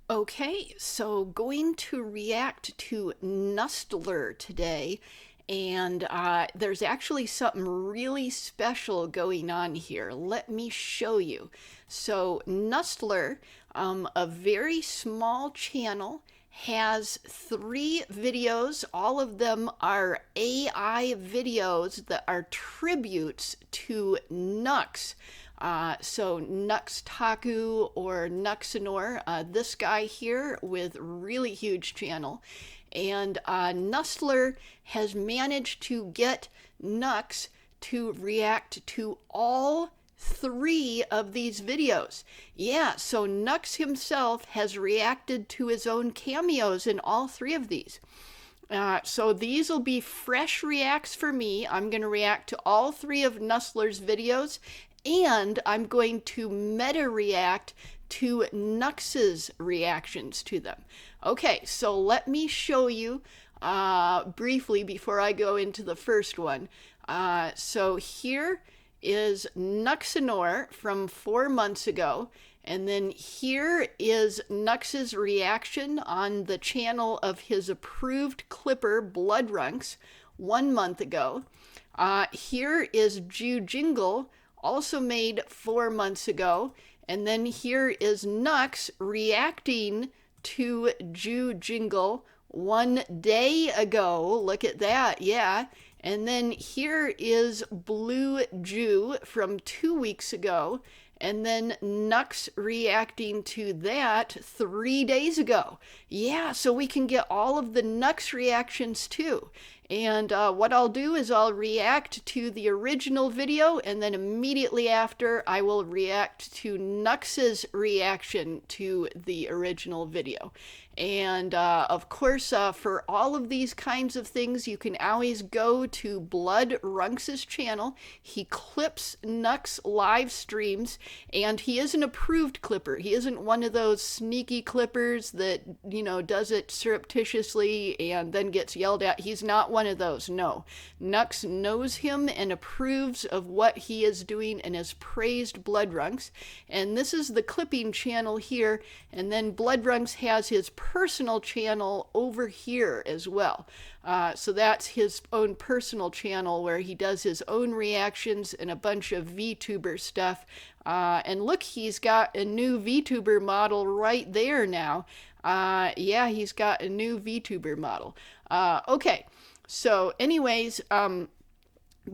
Okay, so going to react to Nustler today, and there's actually something really special going on here. Let me show you. So Nustler, a very small channel, has 3 videos. All of them are AI videos that are tributes to Nux. So Nux Taku or Nuxanor, this guy here with really huge channel. And Nustler has managed to get Nux to react to all 3 of these videos. Yeah, so Nux himself has reacted to his own cameos in all 3 of these. So these will be fresh reacts for me. I'm going to react to all 3 of Nustler's videos, and I'm going to meta react to Nux's reactions to them. Okay, so let me show you briefly before I go into the first one. So here is Nuxanor from 4 months ago. And then here is Nux's reaction on the channel of his approved clipper, Bloodrunks, 1 month ago. Here is Jingle, also made 4 months ago. And then here is Nux reacting to Jingle 1 day ago. Look at that, yeah. And then here is Blue Jew from 2 weeks ago. And then Nux reacting to that 3 days ago. Yeah, so we can get all of the Nux reactions too. And what I'll do is I'll react to the original video, and then immediately after I will react to Nux's reaction to the original video. And of course, for all of these kinds of things, you can always go to Bloodrunks' channel. He clips Nux live streams, and he is an approved clipper. He isn't one of those sneaky clippers that, does it surreptitiously and then gets yelled at. He's not one of those, no. Nux knows him and approves of what he is doing and has praised Bloodrunks. And this is the clipping channel here, and then Bloodrunks has his personal channel over here as well. So that's his own personal channel where he does his own reactions and a bunch of VTuber stuff. And look, he's got a new VTuber model right there now. Yeah, he's got a new VTuber model. Okay, so anyways,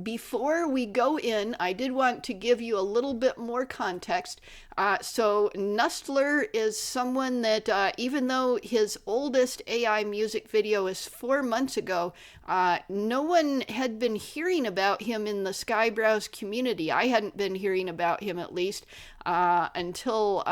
before we go in, I did want to give you a little bit more context. So Nustler is someone that even though his oldest AI music video is 4 months ago, no one had been hearing about him in the Skybrowse community. I hadn't been hearing about him at least until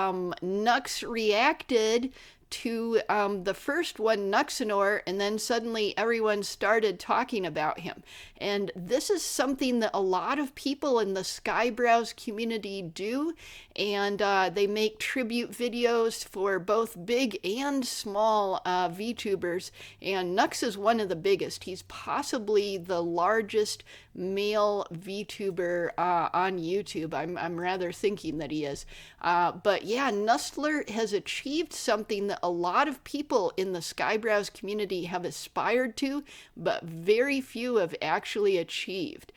Nux reacted to the first one, Nuxanor, and then suddenly everyone started talking about him. And this is something that a lot of people in the Skybrowse community do, and they make tribute videos for both big and small VTubers, and Nux is one of the biggest. He's possibly the largest male VTuber on YouTube. I'm rather thinking that he is. But yeah, Nustler has achieved something that a lot of people in the Skybrowse community have aspired to, but very few have actually achieved.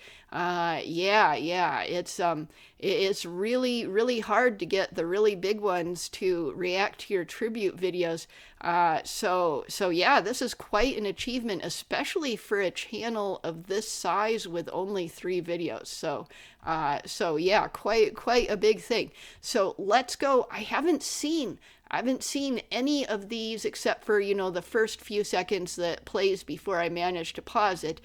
It's really hard to get the really big ones to react to your tribute videos. So yeah, this is quite an achievement, especially for a channel of this size with only 3 videos. So yeah, quite a big thing. So let's go. I haven't seen any of these except for, the first few seconds that plays before I manage to pause it.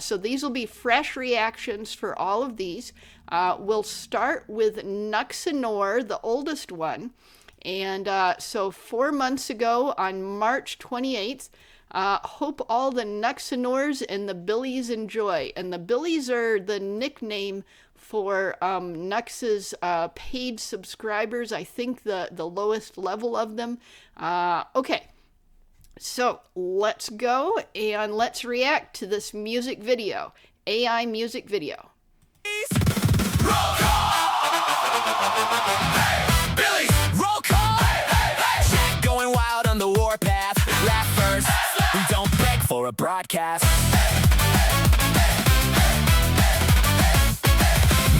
So these will be fresh reactions for all of these. We'll start with Nuxanor, the oldest one. And so 4 months ago on March 28th, hope all the Nuxanors and the Billies enjoy. And the Billies are the nickname for Nux's paid subscribers. I think the lowest level of them. Okay, so let's go and let's react to this music video, AI music video. Roll call! Hey, Billy! Roll call! Hey, hey, hey! Going wild. broadcast.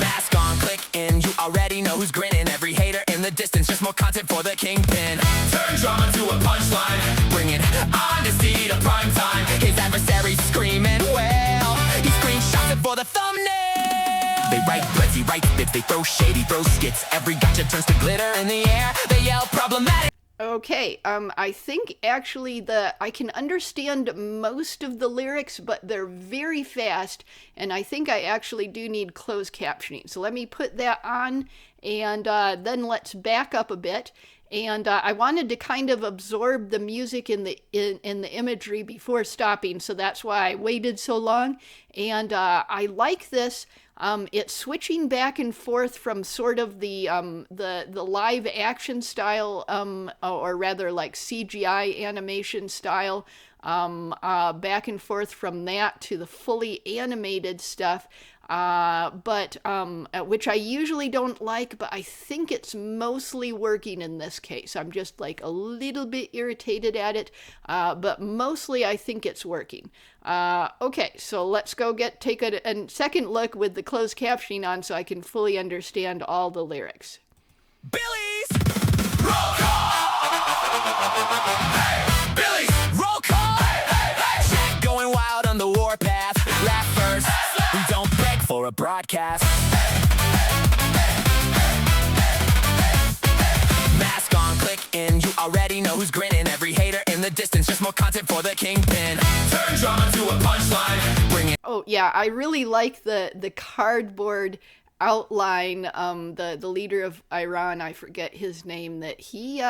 Mask on, click in, you already know who's grinning. Every hater in the distance, just more content for the kingpin. Turn drama to a punchline, bringing honesty to prime time. His adversaries screaming, well, he screenshots it for the thumbnail. They write threads, he writes bits, they throw shade, he throws skits. Every gotcha turns to glitter in the air, they yell problematic. Okay, I think actually I can understand most of the lyrics, but they're very fast, and I think I actually do need closed captioning. So let me put that on, and then let's back up a bit. And I wanted to kind of absorb the music in the imagery before stopping, so that's why I waited so long. And I like this. It's switching back and forth from sort of the live action style, or rather like CGI animation style, back and forth from that to the fully animated stuff. But which I usually don't like, but I think it's mostly working in this case. I'm just like a little bit irritated at it, but mostly I think it's working. Okay, so let's go take a second look with the closed captioning on so I can fully understand all the lyrics. Billy's roll call. Hey, Billy's roll call. Hey. Jack going wild on the warpath. Laugh first. We don't beg for a broadcast. Mask on, click in. You already know who's grinning. Every hater in the distance, just more content for the kingpin. Turn drama to a punchline. Bring it. Oh yeah, I really like the cardboard outline. The leader of Iran, I forget his name, that he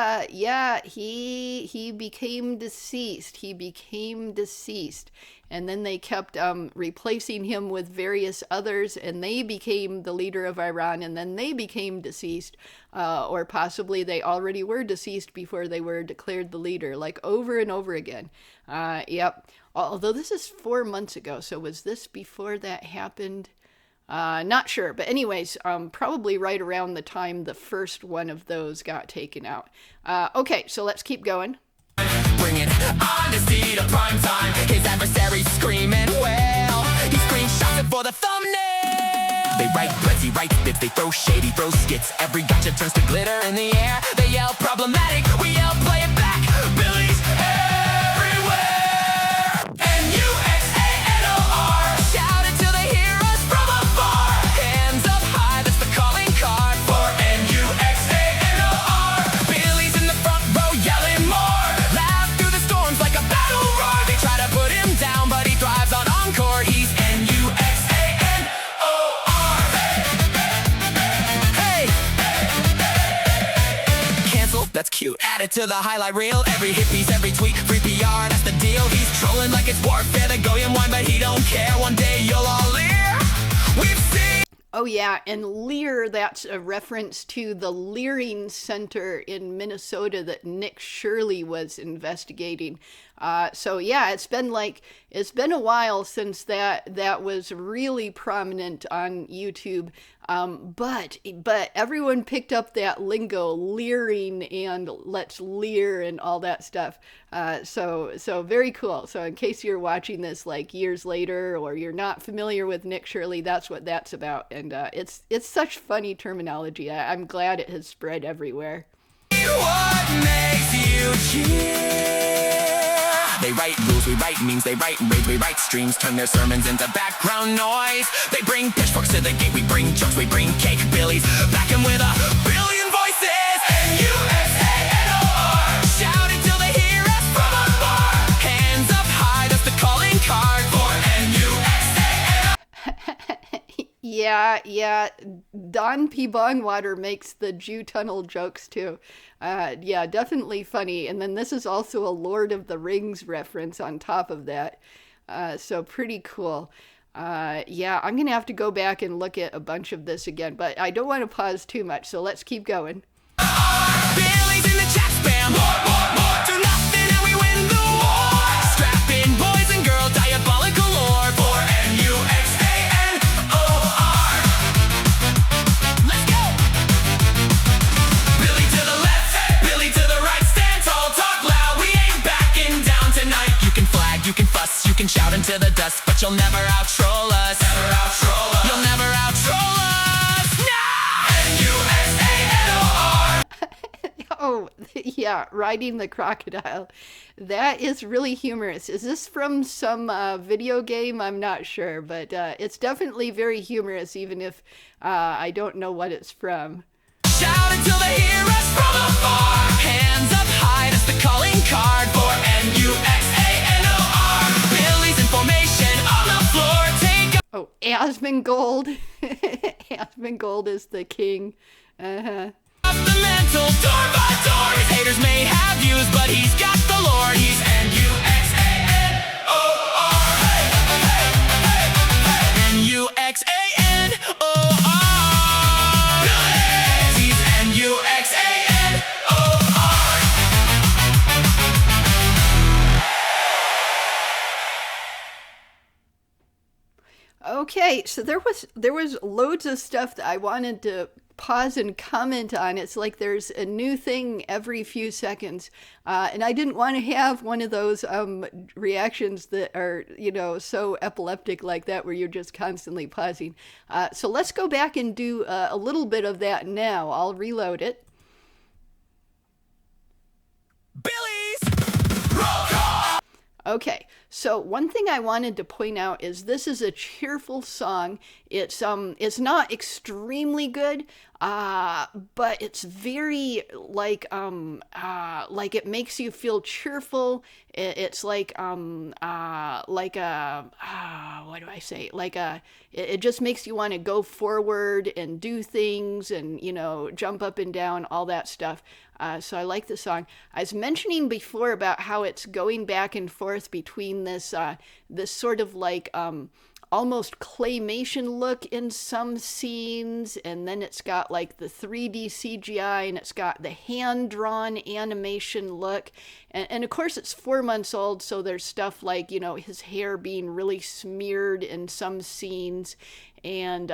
became deceased. He became deceased. And then they kept replacing him with various others, and they became the leader of Iran, and then they became deceased, or possibly they already were deceased before they were declared the leader, like over and over again. Yep. Although this is 4 months ago, so was this before that happened? Not sure, but anyways, probably right around the time the first one of those got taken out. Okay, so let's keep going. Bringing honesty to prime time. His adversaries screaming, well, he screenshots it for the thumbnail. They write threads, he writes bits, they throw shade, he throws skits. Every gotcha turns to glitter in the air, they yell problematic, we yell play it back. Billy's everywhere. N-U-X-A-N-O-R. Shout it till they hear us from afar. Hands up high, that's the calling card for N-U-X-A-N-O-R. Billy's in the front row yelling more. Laugh through the storms like a battle roar. They try to put him down, but he thrives on encore. He's N-U-X-A-N-O-R. Hey! Cancel, that's cute. Add it to the highlight reel. Every hit piece, every tweet, free PR, that's the deal. He's trolling like it's warfare, the Goyim wine, but he don't care. One day you'll all leer. We've seen. Oh yeah, and Lear, that's a reference to the Leering Center in Minnesota that Nick Shirley was investigating. So yeah, it's been a while since that was really prominent on YouTube. But everyone picked up that lingo, leering and let's leer and all that stuff. So very cool. So in case you're watching this like years later or you're not familiar with Nick Shirley, that's what that's about. And it's such funny terminology. I'm glad it has spread everywhere. What makes you cheer? They write rules, we write memes, they write rage, we write streams, turn their sermons into background noise. They bring pitchforks to the gate, we bring jokes, we bring cake. Billy's back in with a billion voices. N-U-X-A-N-O-R. Shout it till they hear us from afar. Hands up high, that's the calling card for N-U-X-A-N-O-R. Yeah. Don P. Bongwater makes the Jew tunnel jokes too. Yeah, definitely funny. And then this is also a Lord of the Rings reference on top of that. So pretty cool. Yeah, I'm going to have to go back and look at a bunch of this again, but I don't want to pause too much, so let's keep going. Billy's in the chat spam. More. Do nothing and we win the war. Strap in, boys and girls, diabolical lore for N-U-X-A-N-O-R. Let's go. Billy to the left, Billy to the right. Stand tall, talk loud. We ain't backing down tonight. You can flag, you can fuss, you can you'll never out-troll us. Never out-troll us. You'll never out-troll us. No! N-U-S-A-N-O-R. Oh, yeah, riding the crocodile. That is really humorous. Is this from some video game? I'm not sure, but it's definitely very humorous, even if I don't know what it's from. Shout until they hear us from afar. Hands up high, that's the calling card for N-U-X-A-N-O-R. Billy's in formation on the floor. Take Oh, Asmongold. Asmongold is the king. Uh-huh. up the mental door by door. His haters may have views, but he's got the Lord. He's N-U-X-A-N-O-R. Hey, hey, hey, hey. N-U-X-A-N-O-R. Billy! He's N-U-X-A-N-O-R. Okay, so there was loads of stuff that I wanted to pause and comment on. It's like there's a new thing every few seconds, and I didn't want to have one of those reactions that are, you know, so epileptic like that, where you're just constantly pausing. So let's go back and do a little bit of that now. I'll reload it. Billy's roll call. Okay, so one thing I wanted to point out is this is a cheerful song. It's not extremely good, but it's very like it makes you feel cheerful. It's like a what do I say? It just makes you want to go forward and do things and, you know, jump up and down, all that stuff. So I like the song. I was mentioning before about how it's going back and forth between this sort of like almost claymation look in some scenes, and then it's got like the 3D CGI, and it's got the hand-drawn animation look. And of course it's 4 months old, so there's stuff like, you know, his hair being really smeared in some scenes. And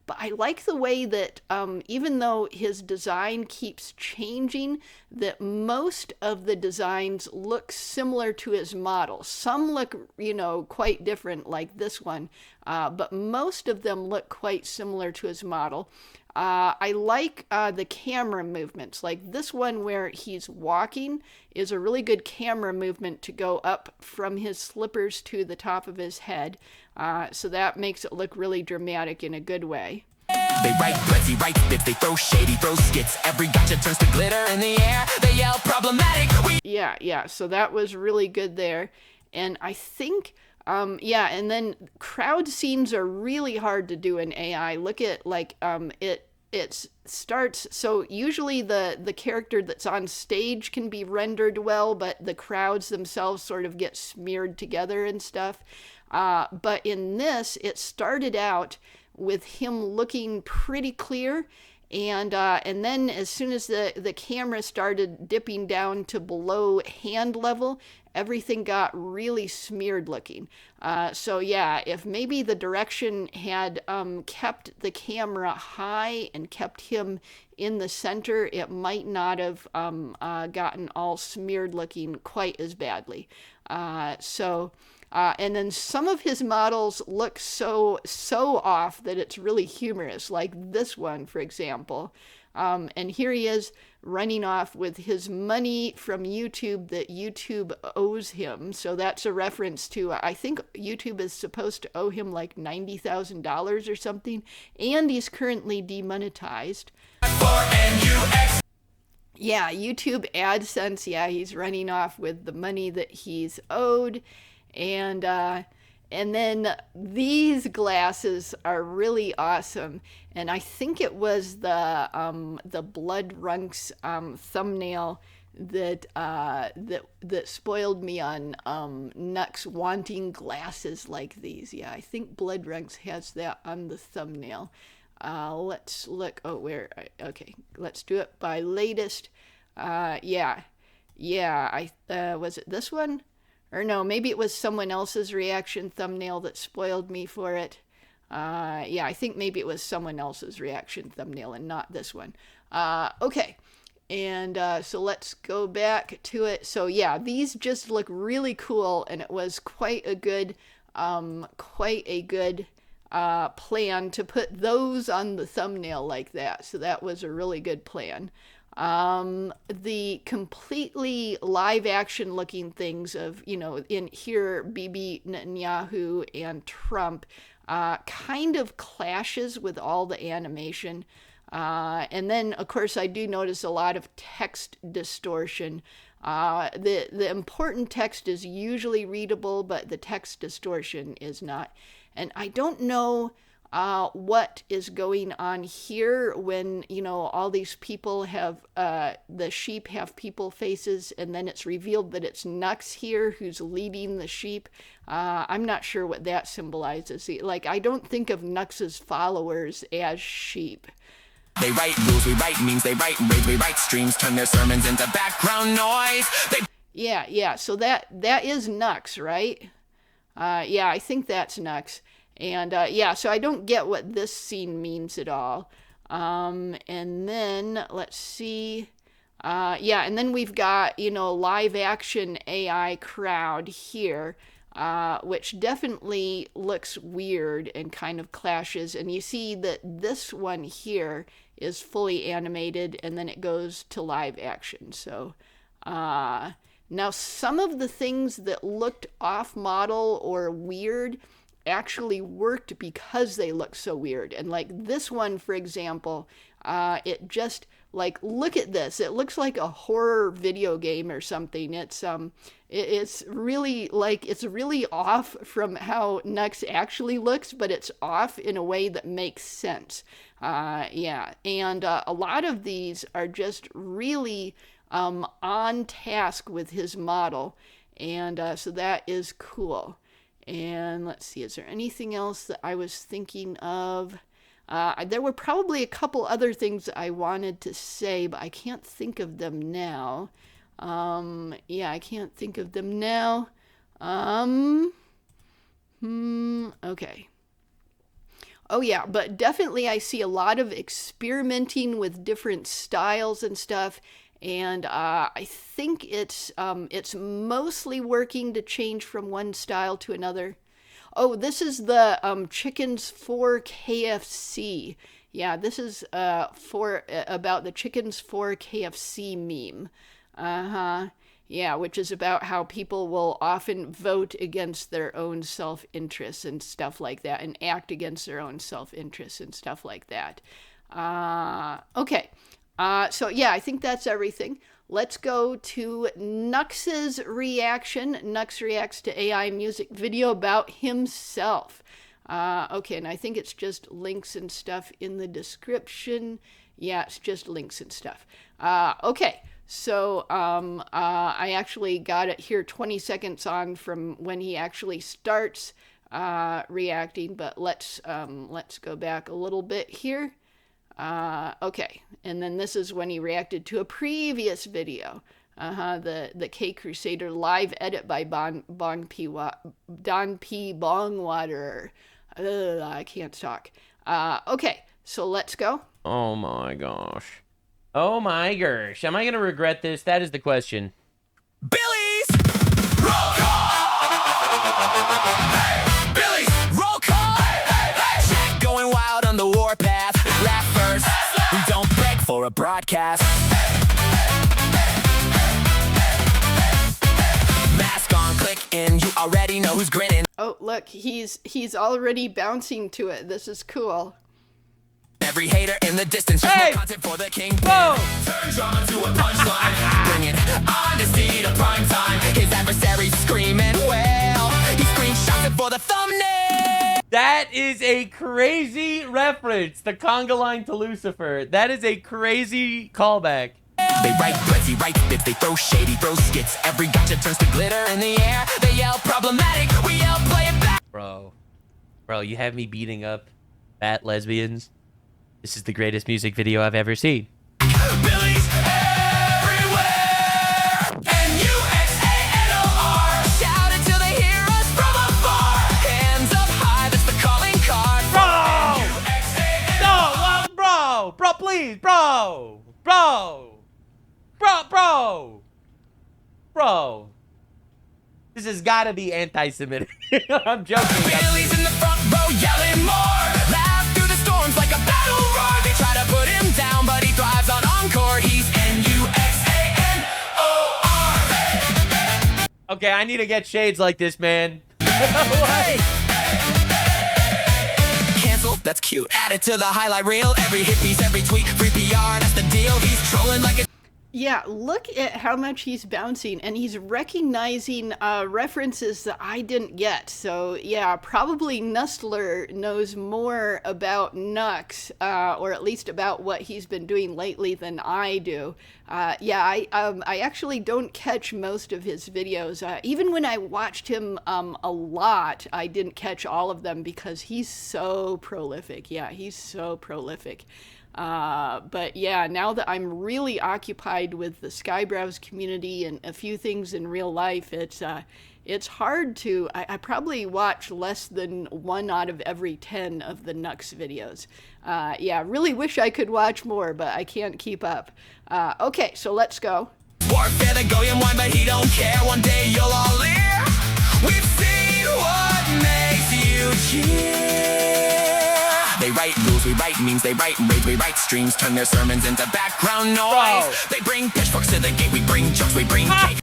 but I like the way that even though his design keeps changing, that most of the designs look similar to his model. Some look, you know, quite different, like this one, but most of them look quite similar to his model. I like the camera movements. Like this one where he's walking is a really good camera movement to go up from his slippers to the top of his head. So that makes it look really dramatic in a good way. They write threats, he writes bits, they throw shade, he throws skits. Every gotcha turns to glitter in the air. They yell problematic. Yeah. So that was really good there. And I think, and then crowd scenes are really hard to do in AI. Look at like it starts, so usually the character that's on stage can be rendered well, but the crowds themselves sort of get smeared together and stuff. But in this, it started out with him looking pretty clear, and then as soon as the camera started dipping down to below hand level, everything got really smeared looking. So yeah, if maybe the direction had kept the camera high and kept him in the center, it might not have gotten all smeared looking quite as badly. And then some of his models look so off that it's really humorous, like this one, for example. And here he is running off with his money from YouTube that YouTube owes him. So that's a reference to, I think YouTube is supposed to owe him like $90,000 or something. And he's currently demonetized. Yeah, YouTube AdSense. Yeah, he's running off with the money that he's owed. And then these glasses are really awesome. And I think it was the Bloodrunks thumbnail that spoiled me on Nux wanting glasses like these. Yeah, I think Bloodrunks has that on the thumbnail. Let's look. Oh, where? Okay, let's do it by latest. Yeah. Was it this one? Or no, maybe it was someone else's reaction thumbnail that spoiled me for it. I think maybe it was someone else's reaction thumbnail and not this one. Okay, and so let's go back to it. So yeah, these just look really cool, and it was quite a good quite a good plan to put those on the thumbnail like that. So that was a really good plan. The completely live action looking things of, in here, Bibi Netanyahu and Trump kind of clashes with all the animation. And then, of course, I do notice a lot of text distortion. The important text is usually readable, but the text distortion is not. And I don't know what is going on here when, all these people have, the sheep have people faces, and then it's revealed that it's Nux here who's leading the sheep. I'm not sure what that symbolizes. Like, I don't think of Nux's followers as sheep. They write rules, we write memes, they write rage, we write streams, turn their sermons into background noise. Yeah, so that is Nux, right? Yeah, I think that's Nux. And so I don't get what this scene means at all. And then, let's see. And then we've got, live action AI crowd here, which definitely looks weird and kind of clashes. And you see that this one here is fully animated, and then it goes to live action. So, now some of the things that looked off model or weird actually worked because they look so weird. And like this one, for example, it just, like, look at this. It looks like a horror video game or something. It's really, like, it's really off from how Nux actually looks, but it's off in a way that makes sense. And a lot of these are just really on task with his model. And so that is cool. And let's see, is there anything else that I was thinking of? There were probably a couple other things I wanted to say, but I can't think of them now. I can't think of them now. Okay. Oh yeah, but definitely I see a lot of experimenting with different styles and stuff. And I think it's mostly working to change from one style to another. Oh, this is the chickens for KFC. Yeah, this is about the chickens for KFC meme. Yeah, which is about how people will often vote against their own self-interest and stuff like that, and act against their own self-interest and stuff like that. Okay. So yeah, I think that's everything. Let's go to Nux's reaction. Nux reacts to AI music video about himself. Okay, and I think it's just links and stuff in the description. Yeah, it's just links and stuff. Okay, so I actually got it here 20 seconds on from when he actually starts reacting, but let's go back a little bit here. Okay, and then this is when he reacted to a previous video, the K Crusader live edit by Don P. Bongwater. I can't talk. Okay, so let's go. Oh my gosh. Oh my gosh. Am I gonna regret this? That is the question. Billy's roll call. Hey, Billy's roll call. Hey. Jack going wild on the warpath. Laugh first. We don't beg for a broadcast. Mask on, click in. You already know who's grinning. Oh, look, he's already bouncing to it. This is cool. Every hater in the distance, just more content for the king. Whoa! Turn drama to a punchline. Bring it honesty to prime time. His adversary screaming, well, he screenshots it for the thumbnail. That is a crazy reference. The conga line to Lucifer. That is a crazy callback. They write threads, he writes bits, they throw shade, he throws skits. Every gotcha turns to glitter in the air. They yell problematic, we yell play it back. Bro, you have me beating up fat lesbians. This is the greatest music video I've ever seen. Billy's everywhere. N-U-X-A-N-O-R. Shout it till they hear us from afar. Hands up high, that's the calling card. Bro! No, bro, please, bro. This has got to be anti-Semitic. I'm joking. Billy's in the front row yelling more. Laugh through the storms like a battle roar. They try to put him down, but he thrives on encore. He's Nuxanor. Okay, I need to get shades like this, man. Hey. Cancel, that's cute. Add it to the highlight reel. Every hit piece, every tweet, free PR, that's the deal. He's trolling like a... Yeah, look at how much he's bouncing, and he's recognizing references that I didn't get. So yeah, probably Nustler knows more about Nux, or at least about what he's been doing lately than I do. Yeah, I actually don't catch most of his videos. Even when I watched him a lot, I didn't catch all of them because he's so prolific. Yeah, he's so prolific. But yeah, now that I'm really occupied with the Skybrows community and a few things in real life, it's hard to, I probably watch less than 1 out of every 10 of the Nux videos. Yeah, really wish I could watch more, but I can't keep up. Okay, so let's go. Warfare the Goyim wine, but he don't care. One day you'll all leer. We've seen what makes you cheer. They write rules, we write memes, they write rage, we write streams, turn their sermons into background noise. Bro. They bring pitchforks to the gate, we bring jokes, we bring cake.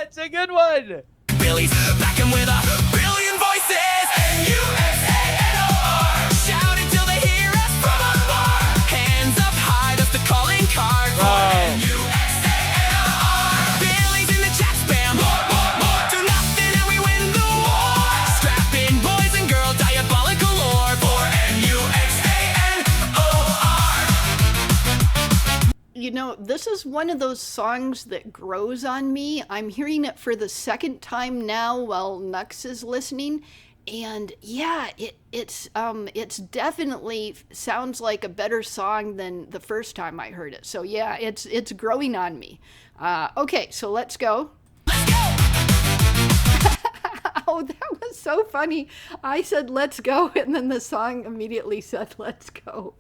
It's a good one. Billy's back him with a billion voices. Nuxanor. Shout until they hear us from afar. Hands up high, that's the calling card. Nuxanor. Billy's in the chat spam. More. Do nothing and we win the war. Strap in boys and girls, diabolical lore. For Nuxanor. You know, this is one of those songs that grows on me. I'm hearing it for the second time now while Nux is listening. And yeah, it's definitely sounds like a better song than the first time I heard it. So yeah, it's growing on me. Okay, so let's go. Let's go. Oh, that was so funny. I said, let's go, and then the song immediately said, let's go.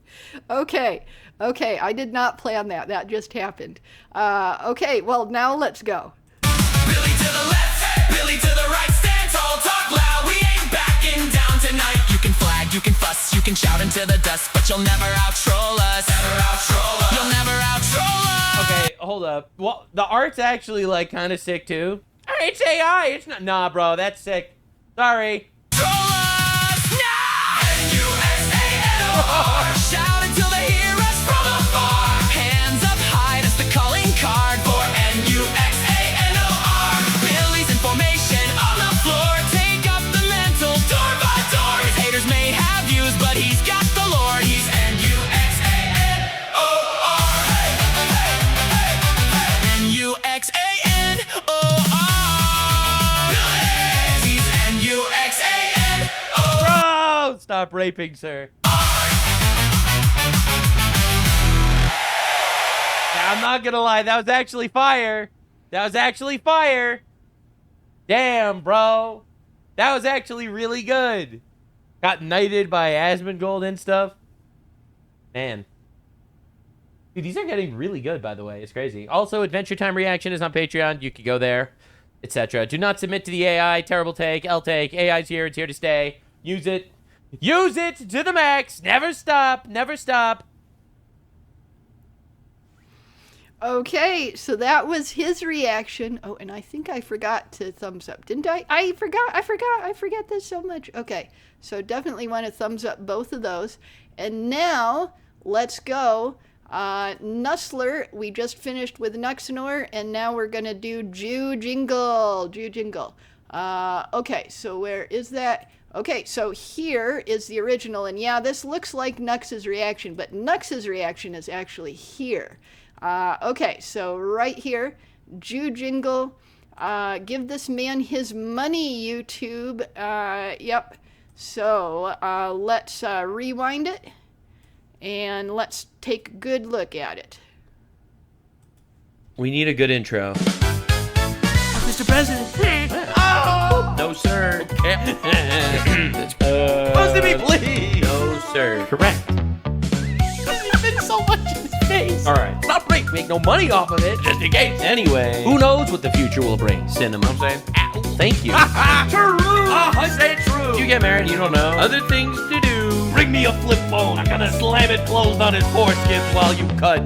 Okay, I did not plan that. That just happened. Okay, well, now let's go. Billy to the left, Billy to the right, stand tall, talk loud, we ain't backing down tonight. You can flag, you can fuss, you can shout into the dust, but you'll never out-troll us. Never out-troll us. You'll never out-troll us. Okay, hold up. Well, the art's actually, like, kind of sick, too. Hey, it's AI. It's not... Nah, bro, that's sick. Sorry. Troll us now! Nuxanor. Shout until they hear us from afar. Hands up high, that's the calling card for Nuxanor. Billy's in formation on the floor. Take up the mantle door by door. His haters may have views, but he's got the lore. He's Nuxanor. Nuxanor. Bro, stop raping, sir. Yeah, I'm not gonna lie, that was actually fire. That was actually fire. Damn, bro. That was actually really good. Got knighted by Asmongold and stuff. Man. Dude, these are getting really good, by the way. It's crazy. Also, Adventure Time Reaction is on Patreon. You can go there, etc. Do not submit to the AI. Terrible take. L take. AI's here. It's here to stay. Use it. Use it to the max. Never stop. Never stop. Okay, so that was his reaction. Oh, and I think I forgot to thumbs up, didn't I? I forget this so much. Okay, so definitely want to thumbs up both of those. And now, let's go. Nustler, we just finished with Nuxanor, and now we're going to do Jingle. Okay, so where is that? Okay, so here is the original, and yeah, this looks like Nux's reaction, but Nux's reaction is actually here. Okay, so right here, Jingle, give this man his money, YouTube. Yep. So let's rewind it, and let's take a good look at it. We need a good intro. Mr. President. Oh! No, sir. Supposed to be please. No, sir. Correct. You've been so much in his face. All right. Stop break. Make no money off of it. Just in case. Anyway. Who knows what the future will bring? Cinema. I'm saying. Thank you. True. 100% true. You get married, you don't know. Other things to do. Bring me a flip phone. I'm gonna slam it closed on his foreskin while you cut.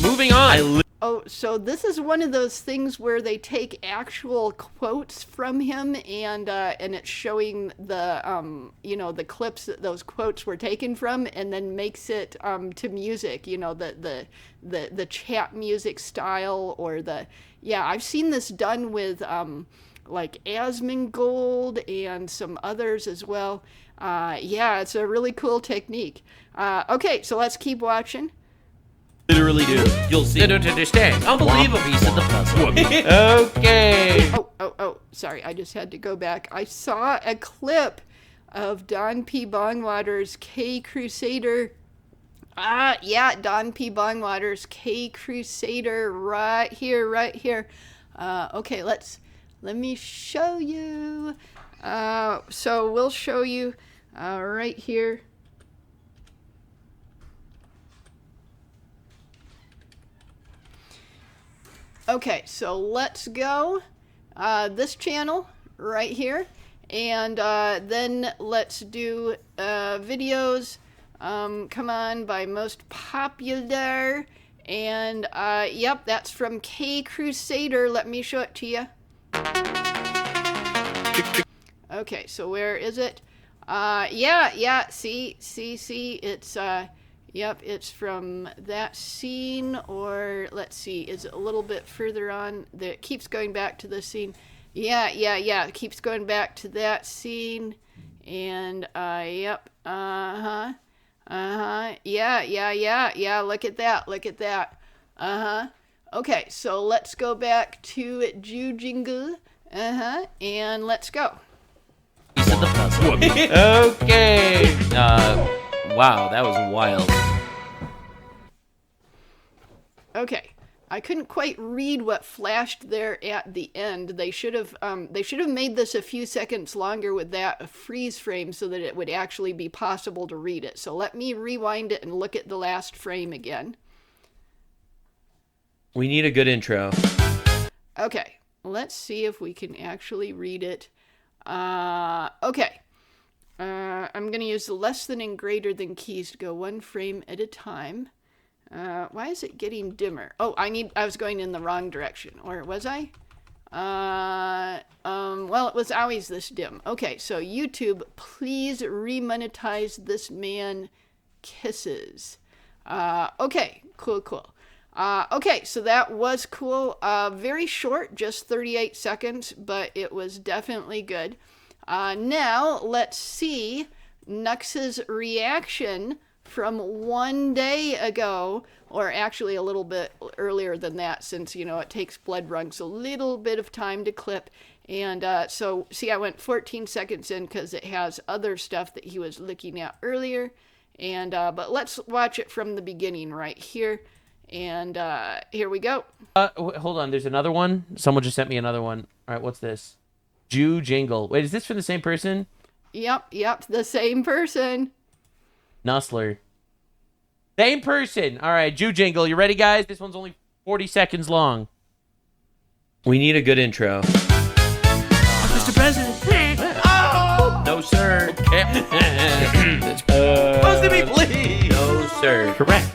Moving on. Oh, so this is one of those things where they take actual quotes from him, and it's showing the the clips that those quotes were taken from, and then makes it to music. The chat music style, or I've seen this done with like Asmongold and some others as well. It's a really cool technique. Okay, so let's keep watching. Literally do. You'll see. I don't understand. Unbelievable piece of the puzzle. Okay. Oh, sorry. I just had to go back. I saw a clip of Don P. Bongwater's K Crusader. Don P. Bongwater's K Crusader right here. Okay, let me show you. So we'll show you right here. Okay, so let's go this channel right here, and then let's do videos. Come on, by most popular, and yep, that's from K Crusader. Let me show it to you. Okay, so where is it? See, it's yep, it's from that scene, or let's see, is it a little bit further on? It keeps going back to the scene. Yeah, it keeps going back to that scene, and yep, yeah, look at that, okay, so let's go back to Jingle, and let's go. Piece of the puzzle. Okay. Wow, that was wild. Okay, I couldn't quite read what flashed there at the end. They should have made this a few seconds longer with that freeze frame so that it would actually be possible to read it. So let me rewind it and look at the last frame again. We need a good intro. Okay, let's see if we can actually read it. Okay. I'm going to use the less than and greater than keys to go one frame at a time. Why is it getting dimmer? Oh, I was going in the wrong direction. Or was I? Well, it was always this dim. Okay, so YouTube, please remonetize this man kisses. Okay, cool. Okay, so that was cool. Very short, just 38 seconds, but it was definitely good. Now, let's see Nux's reaction from one day ago, or actually a little bit earlier than that, since, it takes Bloodrunks a little bit of time to clip. And so, see, I went 14 seconds in because it has other stuff that he was looking at earlier. And but let's watch it from the beginning right here. And here we go. Hold on, there's another one. Someone just sent me another one. All right, what's this? Jingle. Wait, is this from the same person? Yep, the same person. Nustler. Same person. All right, Jingle. You ready, guys? This one's only 40 seconds long. We need a good intro. Mr. President. Oh! No, sir. Supposed to be, please. No, sir. Correct.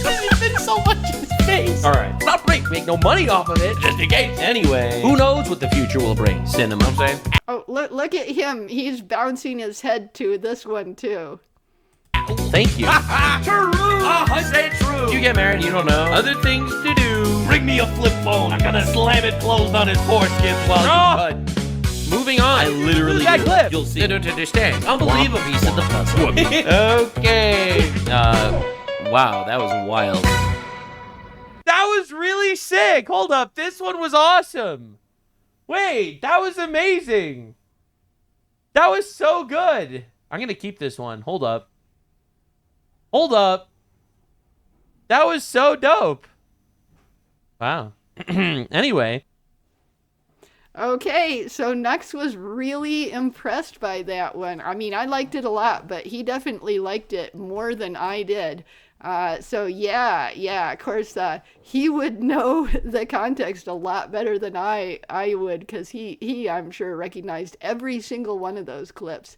There's been so much in his face. All right. Stop make no money off of it. Just in case. Anyway, who knows what the future will bring? Cinema, I'm saying. Oh, look at him. He's bouncing his head to this one, too. Thank you. True. 100% true. You get married, you don't know. Other things to do. Bring me a flip phone. I'm gonna slam it closed on his foreskin while you cut. Moving on. I literally do. You'll see. I don't understand. Unbelievable piece of the puzzle. Okay. Wow, that was wild. That was really sick. Hold up. This one was awesome. Wait, that was amazing. That was so good. I'm going to keep this one. Hold up. That was so dope. Wow. Anyway. Okay, so Nux was really impressed by that one. I mean, I liked it a lot, but he definitely liked it more than I did. So yeah, of course, he would know the context a lot better than I would, because he, I'm sure, recognized every single one of those clips.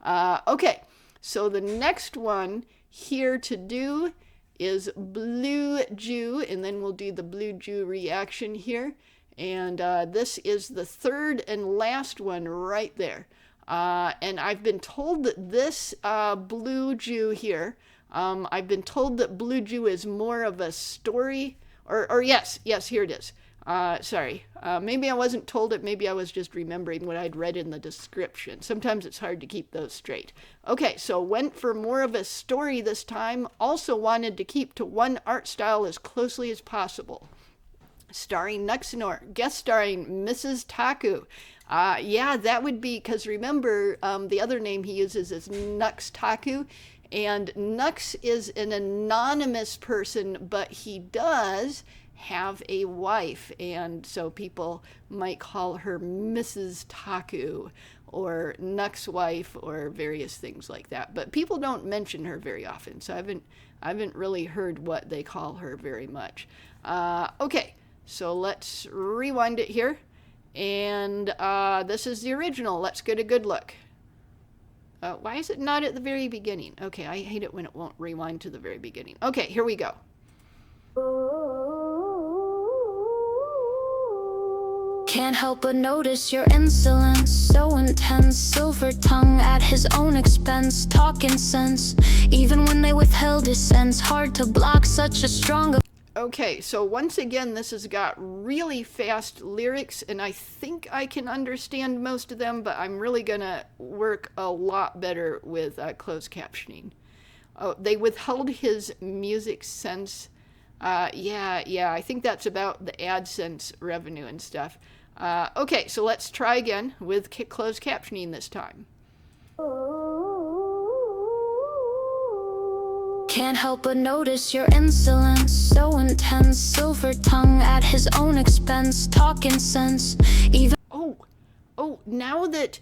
Okay, so the next one here to do is Blue Jew, and then we'll do the Blue Jew reaction here. And this is the third and last one right there. And I've been told that this Blue Jew here, I've been told that Blue Jew is more of a story, or yes, here it is. Sorry, maybe I wasn't told it, maybe I was just remembering what I'd read in the description. Sometimes it's hard to keep those straight. Okay, so went for more of a story this time, also wanted to keep to one art style as closely as possible. Starring Nustler, guest starring Mrs. Taku. Yeah, that would be, because remember, the other name he uses is Nux Taku, and Nux is an anonymous person, but he does have a wife, and so people might call her Mrs. Taku or Nux wife or various things like that. But people don't mention her very often, so I haven't really heard what they call her very much. Okay. So let's rewind it here. And this is the original. Let's get a good look. Why is it not at the very beginning? Okay, I hate it when it won't rewind to the very beginning. Okay, here we go. Can't help but notice your insolence, so intense. Silver tongue at his own expense, talking sense. Even when they withheld his sense, hard to block such a strong... Okay, so once again, this has got really fast lyrics, and I think I can understand most of them, but I'm really gonna work a lot better with closed captioning. Oh, they withheld his music sense. Yeah, I think that's about the AdSense revenue and stuff. Okay, so let's try again with closed captioning this time. Can't help but notice your insolence, so intense. Silver tongue at his own expense, talking sense. Even Now that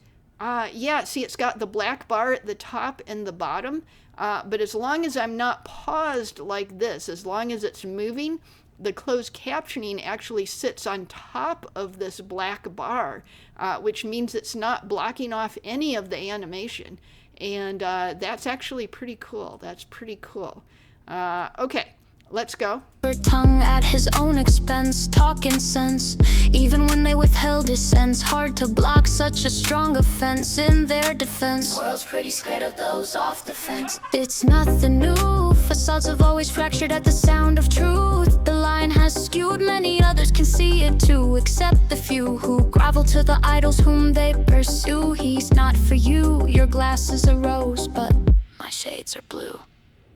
yeah, see, it's got the black bar at the top and the bottom, but as long as I'm not paused like this, as long as it's moving, the closed captioning actually sits on top of this black bar, which means it's not blocking off any of the animation. And that's actually pretty cool. That's pretty cool. Okay, let's go. tongue at his own expense, talking sense. Even when they withheld his sense, hard to block such a strong offense. In their defense, world's pretty scared of those off the fence. It's nothing new, facades have always fractured at the sound of truth. The line has skewed, many others can see it too, except the few who grovel to the idols whom they pursue. He's not for you, your glass is a rose, but my shades are blue.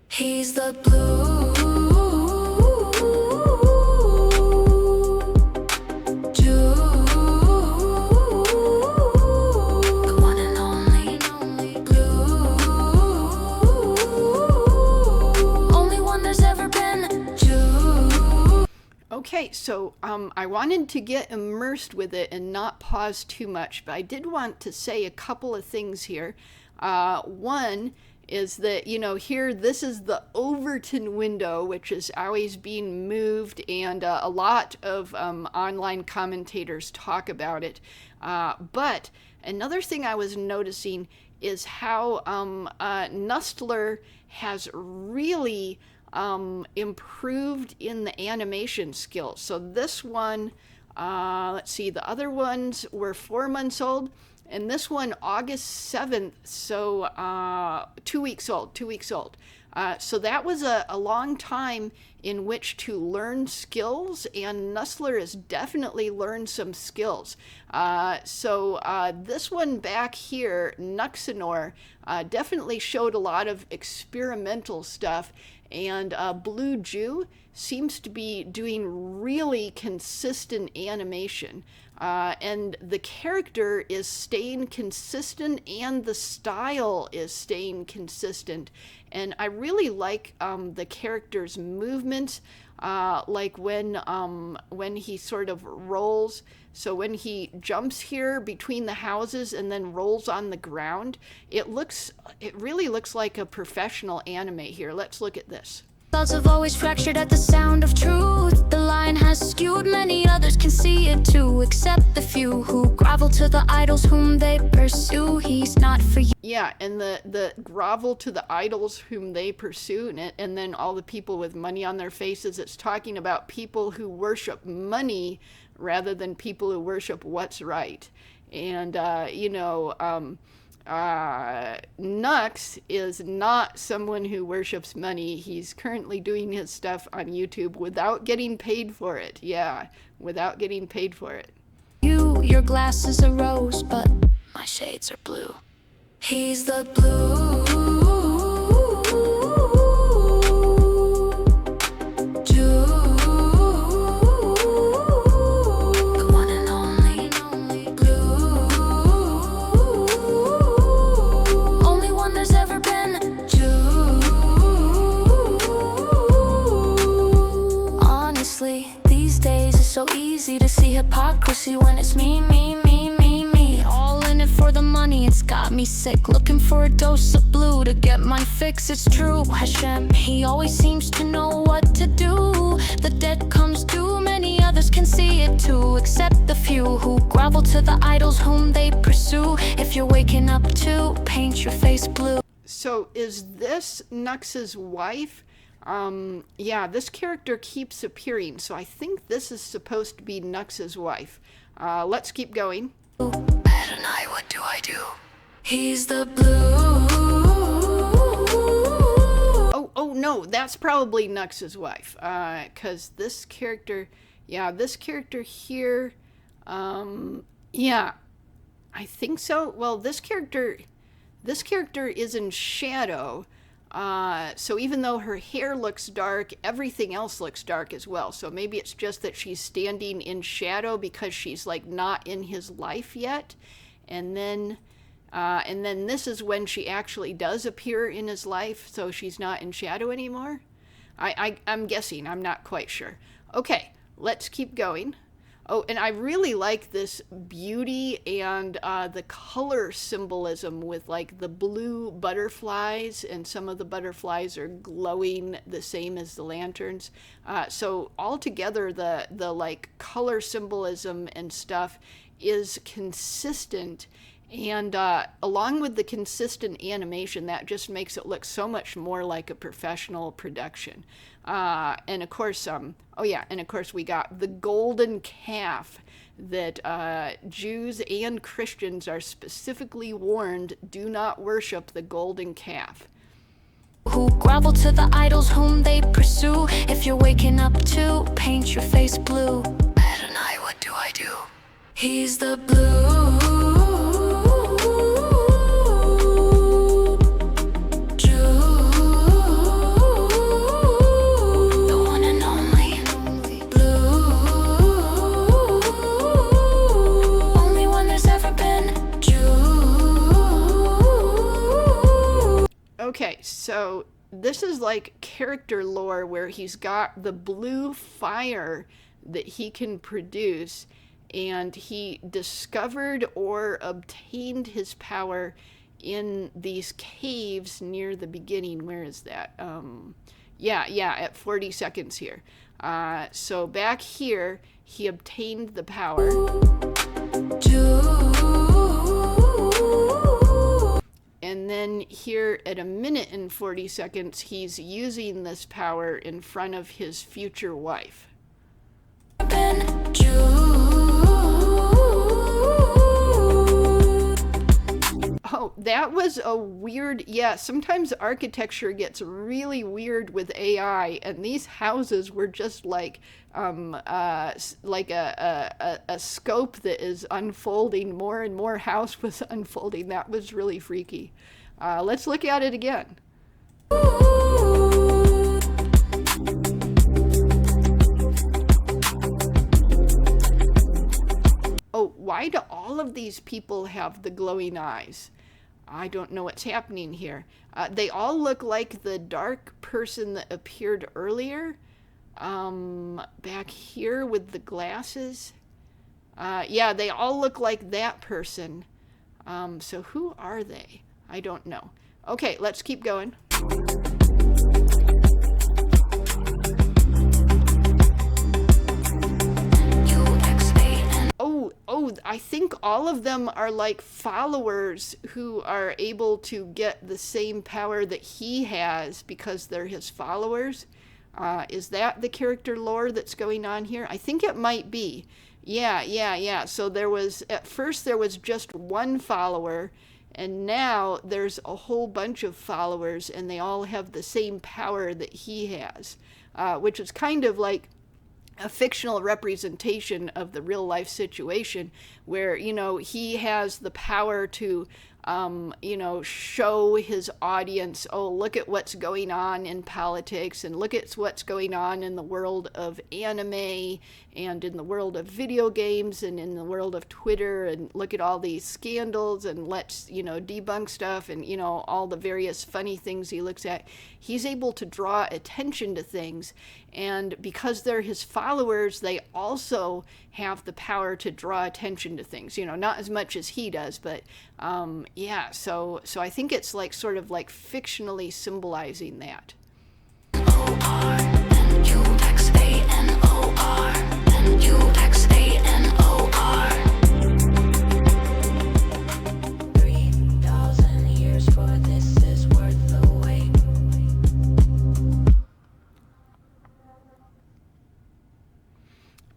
He's the blue Jew, the one and only blue, only one there's ever been. Jew. Okay, so I wanted to get immersed with it and not pause too much, but I did want to say a couple of things here. One is that, you know, here, this is the Overton window, which is always being moved, and a lot of online commentators talk about it. But another thing I was noticing is how Nustler has really improved in the animation skills. So this one, let's see, the other ones were 4 months old. And this one, August 7th, so 2 weeks old, 2 weeks old. So that was a long time in which to learn skills, and Nustler has definitely learned some skills. So this one back here, Nuxenor, definitely showed a lot of experimental stuff, and Blue Jew seems to be doing really consistent animation. And the character is staying consistent, and the style is staying consistent. And I really like the character's movements, like when he sort of rolls. So when he jumps here between the houses and then rolls on the ground, it really looks like a professional anime here. Let's look at this. Thoughts have always fractured at the sound of truth. The line has skewed, many others can see it too, except the few who grovel to the idols whom they pursue. He's not for you. Yeah, and the grovel to the idols whom they pursue, and then all the people with money on their faces. It's talking about people who worship money rather than people who worship what's right. And, Nux is not someone who worships money. He's currently doing his stuff on YouTube without getting paid for it. Yeah, without getting paid for it. Your glass is a rose, but my shades are blue. He's the blue Jew, the one and only blue, only one there's ever been. Jew. Honestly, these days it's so easy to see hypocrisy when it's me. All in it for the money, it's got me sick. Looking for a dose of blue to get my fix. It's true, Hashem, he always seems to know what to do. The debt comes due, many others can see it too, except the few who grovel to the idols whom they pursue. If you're waking up to paint your face blue. So is this Nux's wife? Yeah, this character keeps appearing, so I think this is supposed to be Nux's wife. Let's keep going. Adonai, what do I do? He's the blue. Oh no, that's probably Nux's wife. Cause this character, this character here, yeah, I think so. Well, this character is in shadow. So even though her hair looks dark, everything else looks dark as well. So maybe it's just that she's standing in shadow because she's like not in his life yet. And then this is when she actually does appear in his life. So she's not in shadow anymore. I'm guessing, I'm not quite sure. Okay, let's keep going. Oh, and I really like this beauty and the color symbolism with like the blue butterflies, and some of the butterflies are glowing the same as the lanterns. So altogether, the like color symbolism and stuff is consistent. And along with the consistent animation, that just makes it look so much more like a professional production. And of course, we got the golden calf that Jews and Christians are specifically warned, do not worship the golden calf. Who grovel to the idols whom they pursue. If you're waking up to paint your face blue. Adonai, what do I do? He's the blue. Okay, so this is like character lore where he's got the blue fire that he can produce, and he discovered or obtained his power in these caves near the beginning. Where is that? At 40 seconds here. So back here, he obtained the power. And then here at 1 minute and 40 seconds, he's using this power in front of his future wife. Oh, that was a weird, sometimes architecture gets really weird with AI, and these houses were just like a scope that is unfolding. More and more house was unfolding. That was really freaky. Let's look at it again. Oh, why do all of these people have the glowing eyes? I don't know what's happening here. They all look like the dark person that appeared earlier. Back here with the glasses. They all look like that person. So who are they? I don't know. Okay, let's keep going. I think all of them are like followers who are able to get the same power that he has because they're his followers. Is that the character lore that's going on here? I think it might be. Yeah. So at first there was just one follower, and now there's a whole bunch of followers, and they all have the same power that he has, which is kind of like a fictional representation of the real life situation where, he has the power to, show his audience, oh, look at what's going on in politics, and look at what's going on in the world of anime, and in the world of video games, and in the world of Twitter, and look at all these scandals, and let's, debunk stuff, and, all the various funny things he looks at. He's able to draw attention to things, and because they're his followers, they also have the power to draw attention to things, not as much as he does, but so I think it's like sort of like fictionally symbolizing that.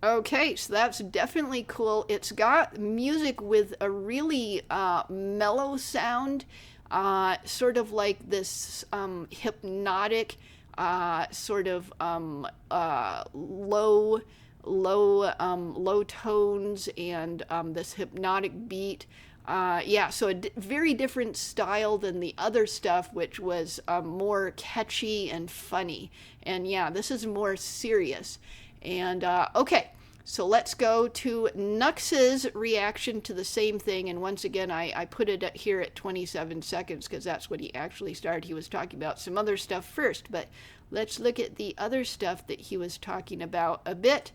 Okay, so that's definitely cool. It's got music with a really mellow sound, sort of like this hypnotic, sort of low tones, and this hypnotic beat. So a very different style than the other stuff, which was more catchy and funny. And this is more serious. And okay, so let's go to Nux's reaction to the same thing. And once again, I put it here at 27 seconds because that's what he actually started. He was talking about some other stuff first, but let's look at the other stuff that he was talking about a bit.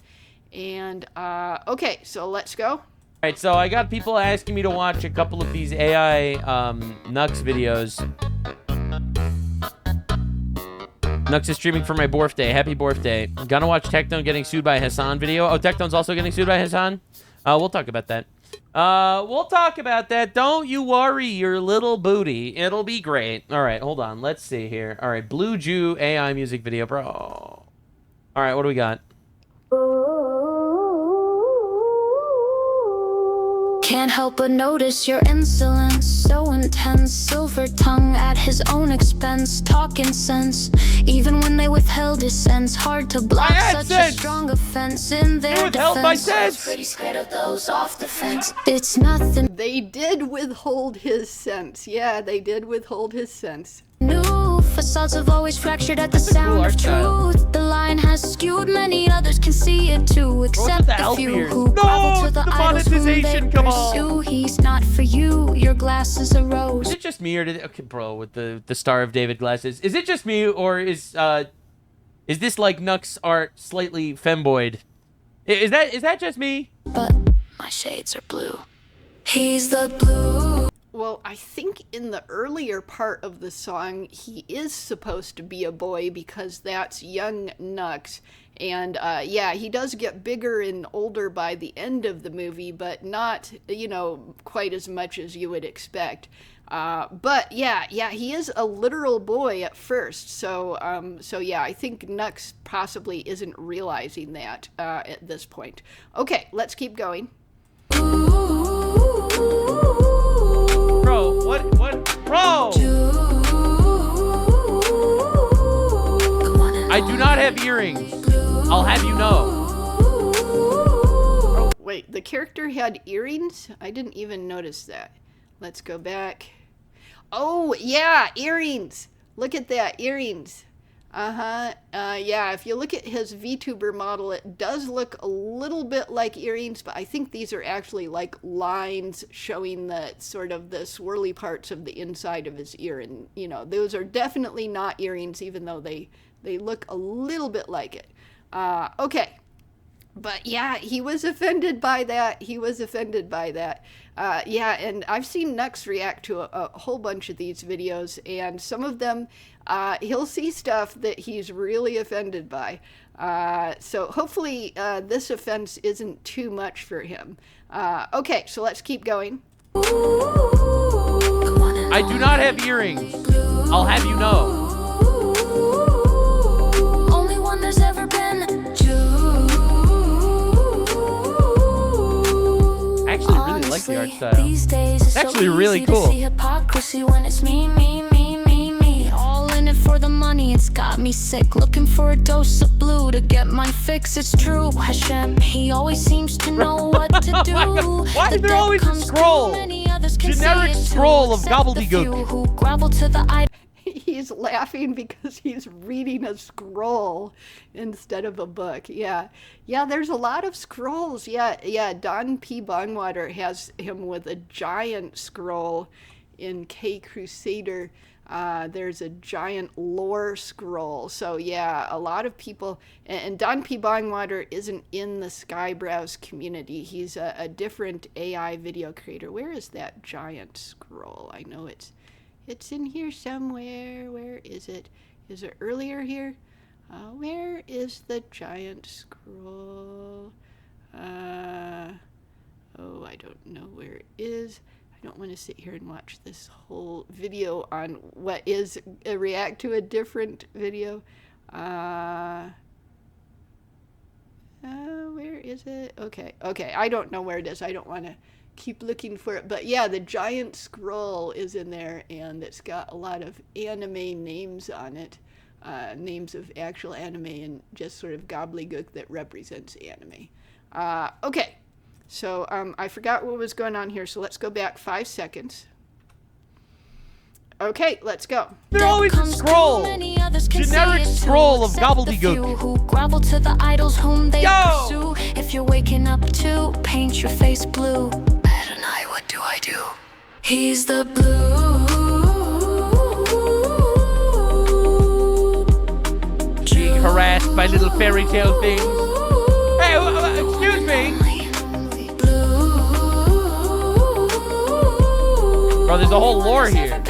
And okay, so let's go. All right, so I got people asking me to watch a couple of these AI Nux videos. Nux is streaming for my birthday. Happy birthday. Gonna watch Tectone getting sued by Hassan video. Oh, Tectone's also getting sued by Hassan? We'll talk about that. Don't you worry your little booty. It'll be great. All right, hold on. Let's see here. All right, Blue Jew AI music video, bro. All right, what do we got? Can't help but notice your insolence, so intense. Silver tongue at his own expense, talking sense. Even when they withheld his sense, hard to block such a strong offense in their withheld my defense. sense. Pretty scared of those off the fence. It's nothing They did withhold his sense. Yeah, they did withhold his sense. new. Facades have always fractured at the That's a cool sound art of style. truth. The line has skewed, many others can see it too, except the the elf few beard? who No, grovel to the the idols whom they monetization, come on. pursue. He's not for you, your glass is a rose. Is it just me, or did okay, bro, with the Star of David glasses? Is it just me, or is this like Nux art slightly femboyed? Is that just me? But my shades are blue. He's the blue. Well, I think in the earlier part of the song, he is supposed to be a boy because that's young Nux. And he does get bigger and older by the end of the movie, but not, quite as much as you would expect. But he is a literal boy at first. So I think Nux possibly isn't realizing that at this point. Okay, let's keep going. Bro, what? Bro! I do not have earrings. I'll have you know. Oh, wait, the character had earrings? I didn't even notice that. Let's go back. Oh, yeah, earrings. Look at that, earrings. If you look at his VTuber model, it does look a little bit like earrings, but I think these are actually like lines showing the sort of the swirly parts of the inside of his ear. And, those are definitely not earrings, even though they look a little bit like it. Okay, But yeah, he was offended by that. He was offended by that. Yeah, and I've seen Nux react to a whole bunch of these videos, and some of them, he'll see stuff that he's really offended by. So hopefully this offense isn't too much for him. Okay, so let's keep going. I do not have earrings. I'll have you know. Only one there's ever been I actually really like the art style. These days it's Actually so really easy cool. to see hypocrisy when it's me. All in it for the money, it's got me sick. Looking for a dose of blue to get my fix. It's true, Hashem, he always seems to know what to do. Why is there always a scroll? Generic scroll of gobbledygook. Who grovel to the idol. He's laughing because he's reading a scroll instead of a book. Yeah, there's a lot of scrolls. Yeah, Don P. Bongwater has him with a giant scroll in K Crusader. There's a giant lore scroll. So yeah, a lot of people, and Don P. Bongwater isn't in the Skybrowse community. He's a different AI video creator. Where is that giant scroll? I know it's in here somewhere. Where is it? Is it earlier here? Where is the giant scroll? Oh, I don't know where it is. I don't want to sit here and watch this whole video on what is a react to a different video. Where is it? Okay, I don't know where it is. I don't want to keep looking for it. But yeah, the giant scroll is in there, and it's got a lot of anime names on it. Names of actual anime and just sort of gobbledygook that represents anime. Okay. So I forgot what was going on here, so let's go back 5 seconds. Okay, let's go. There's always a scroll. Generic scroll of gobbledygook. Who grovel to the idols whom they pursue. If you're waking up to paint your face blue, Adonai, what do I do? He's the blue. Being harassed by little fairy tale things. Hey, excuse me. Bro, there's a whole lore here.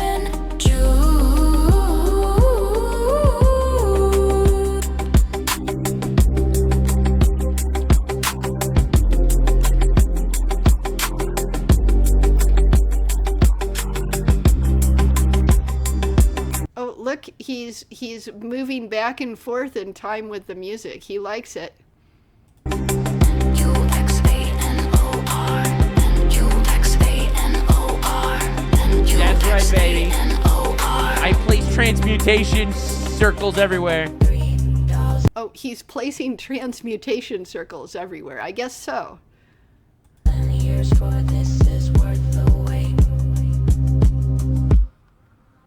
Oh, look, he's moving back and forth in time with the music. He likes it. That's right, baby. I place transmutation circles everywhere. Oh, he's placing transmutation circles everywhere. I guess so.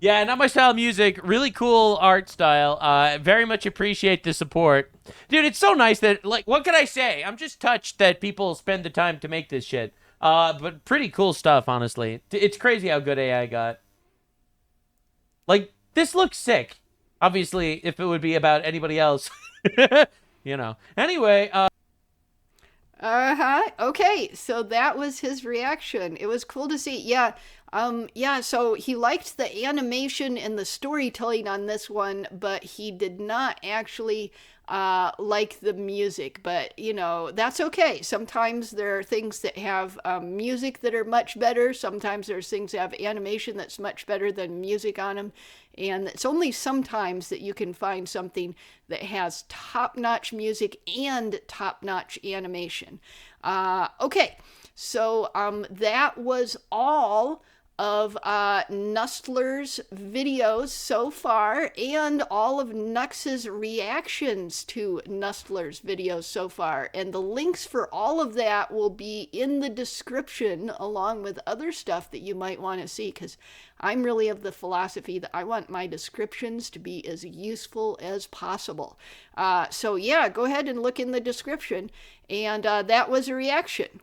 Yeah, not my style of music. Really cool art style. Very much appreciate the support. Dude, it's so nice that, like, what can I say? I'm just touched that people spend the time to make this shit. But pretty cool stuff, honestly. It's crazy how good AI got. Like, this looks sick. Obviously, if it would be about anybody else. You know. Anyway, Okay, so that was his reaction. It was cool to see. Yeah, so he liked the animation and the storytelling on this one, but he did not actually like the music. But, you know, that's okay. Sometimes there are things that have music that are much better. Sometimes there's things that have animation that's much better than music on them. And it's only sometimes that you can find something that has top-notch music and top-notch animation. Okay, so that was all of Nustler's videos so far, and all of Nux's reactions to Nustler's videos so far. And the links for all of that will be in the description, along with other stuff that you might want to see, because I'm really of the philosophy that I want my descriptions to be as useful as possible. So yeah, go ahead and look in the description. And that was a reaction.